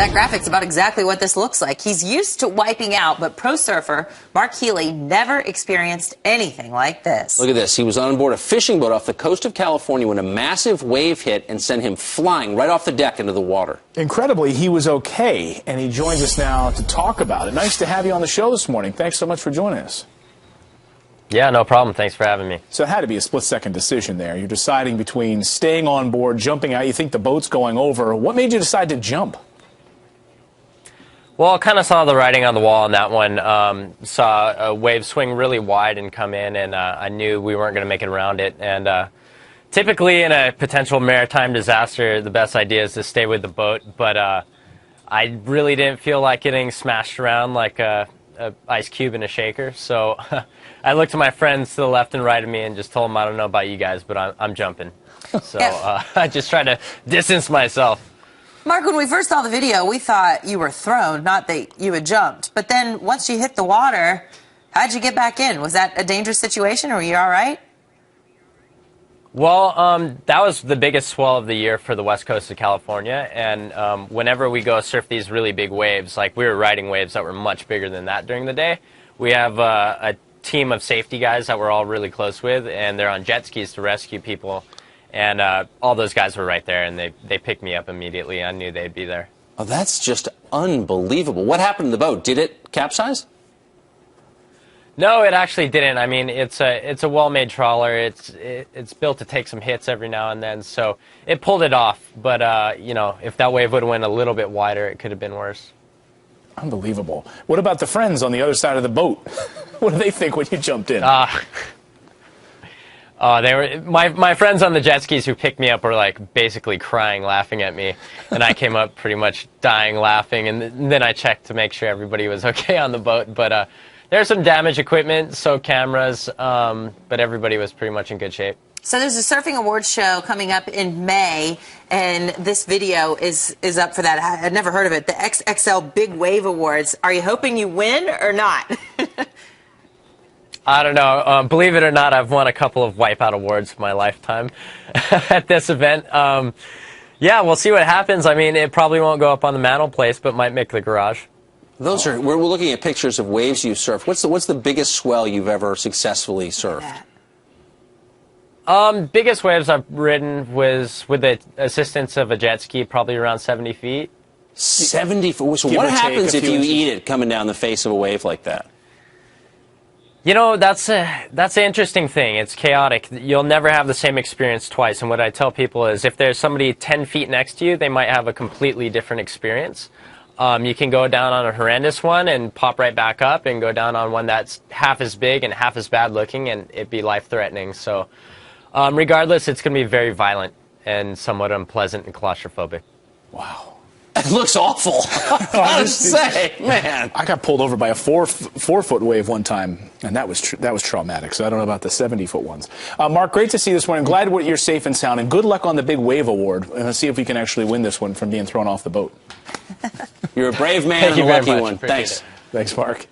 That graphic's about exactly what this looks like. He's used to wiping out, but pro surfer Mark Healy never experienced anything like this. Look at this. He was on board a fishing boat off the coast of California when a massive wave hit and sent him flying right off the deck into the water. Incredibly, he was okay, and he joins us now to talk about it. Nice to have you on the show this morning. Thanks so much for joining us. Yeah, no problem. Thanks for having me. So it had to be a split-second decision there. You're deciding between staying on board, jumping out. You think the boat's going over. What made you decide to jump? Well, I kind of saw the writing on the wall on that one. Saw a wave swing really wide and come in, and I knew we weren't going to make it around it. And typically in a potential maritime disaster, the best idea is to stay with the boat. But I really didn't feel like getting smashed around like a ice cube in a shaker. So I looked at my friends to the left and right of me and just told them, I don't know about you guys, but I'm jumping. So I just tried to distance myself. Mark, when we first saw the video, we thought you were thrown, not that you had jumped. But then once you hit the water, how'd you get back in? Was that a dangerous situation, or were you all right? Well, that was the biggest swell of the year for the west coast of California. And whenever we go surf these really big waves, like we were riding waves that were much bigger than that during the day, we have a team of safety guys that we're all really close with, and they're on jet skis to rescue people. And all those guys were right there, and they picked me up immediately. I knew they'd be there. Oh, that's just unbelievable. What happened to the boat? Did it capsize? No, it actually didn't. I mean, it's a well-made trawler. It's built to take some hits every now and then, so it pulled it off. But you know, if that wave would have went a little bit wider, it could have been worse. Unbelievable. What about the friends on the other side of the boat? What do they think when you jumped in? They were my friends on the jet skis who picked me up were like basically crying, laughing at me, and I came up pretty much dying laughing. And then I checked to make sure everybody was okay on the boat. But there's some damaged equipment, so cameras, but everybody was pretty much in good shape. So there's a surfing awards show coming up in May, and this video is up for that. I'd never heard of it. The XXL Big Wave Awards. Are you hoping you win or not? I don't know. Believe it or not, I've won a couple of Wipeout awards in my lifetime at this event. Yeah, we'll see what happens. I mean, it probably won't go up on the mantelpiece, but might make the garage. Those are. We're looking at pictures of waves you've surfed. What's the biggest swell you've ever successfully surfed? Biggest waves I've ridden was with the assistance of a jet ski, probably around 70 feet. 70 feet. So what happens if you eat it coming down the face of a wave like that? You know, that's an interesting thing. It's chaotic. You'll never have the same experience twice. And what I tell people is if there's somebody 10 feet next to you, they might have a completely different experience. You can go down on a horrendous one and pop right back up, and go down on one that's half as big and half as bad looking, and it'd be life-threatening. So regardless, it's going to be very violent and somewhat unpleasant and claustrophobic. Wow. It looks awful. I gotta say, man. I got pulled over by a four-foot wave one time, and that was traumatic. So I don't know about the 70-foot ones. Mark, great to see you this morning. Glad you're safe and sound, and good luck on the Big Wave Award. Let's see if we can actually win this one from being thrown off the boat. You're a brave man and a lucky one. Thanks. Thanks, Mark.